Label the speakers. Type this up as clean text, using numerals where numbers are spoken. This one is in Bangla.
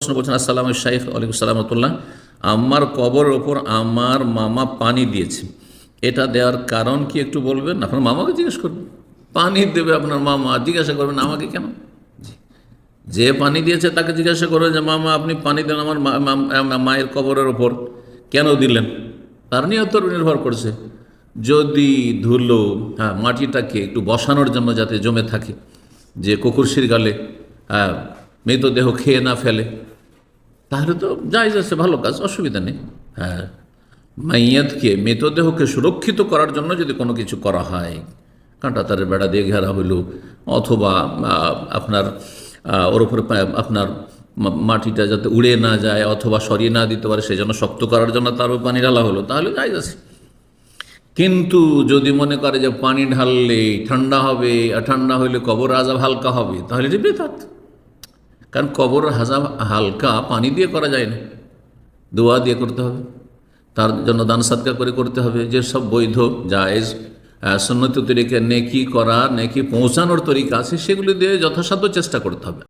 Speaker 1: প্রশ্ন করছেন, আসসালাম শাইখ। ওয়ালাইকুম সালাম রহমতুল্লাহ। আমার কবরের ওপর আমার মামা পানি দিয়েছে, এটা দেওয়ার কারণ কি একটু বলবেন? আপনার মামাকে জিজ্ঞেস করবেন, পানি দেবে আপনার মামা, জিজ্ঞাসা করবেন আমাকে কেন? যে পানি দিয়েছে তাকে জিজ্ঞাসা করবেন যে মামা আপনি পানি দেন আমার মায়ের কবরের ওপর, কেন দিলেন? তার নিয়ত নির্ভর করছে। যদি ধুলো, হ্যাঁ, মাটিটাকে একটু বসানোর জন্য যাতে জমে থাকে, যে কুকুরশির গালে হ্যাঁ মৃতদেহ খেয়ে না ফেলে, তাহলে তো জায়েজ আছে, ভালো কাজ, অসুবিধা নেই। হ্যাঁ, মাইয়াতকে, মৃতদেহকে সুরক্ষিত করার জন্য যদি কোনো কিছু করা হয়, কাঁটা তারের বেড়া দিয়ে ঘেরা হইল, অথবা আপনার ওর উপরে আপনার মাটিটা যাতে উড়ে না যায় অথবা সরিয়ে না দিতে পারে সেজন্য শক্ত করার জন্য তার উপর পানি ঢালা হলো, তাহলে জায়েজ আছে। কিন্তু যদি মনে করে যে পানি ঢাললে ঠান্ডা হবে, আর ঠান্ডা হইলে কবর আযাব হালকা হবে, তাহলে এটা বেদাত। কারণ কবর আযাব হালকা পানি দিয়ে করা যায় না, দোয়া দিয়ে করতে হবে, তার জন্য দান সাদকা করে করতে হবে। যেসব বৈধ জায়েজ সুন্নতি তরিকা নেকি করা, নেকি পৌঁছানোর তরিকা আছে, সেগুলি দিয়ে যথাসাধ্য চেষ্টা করতে হবে।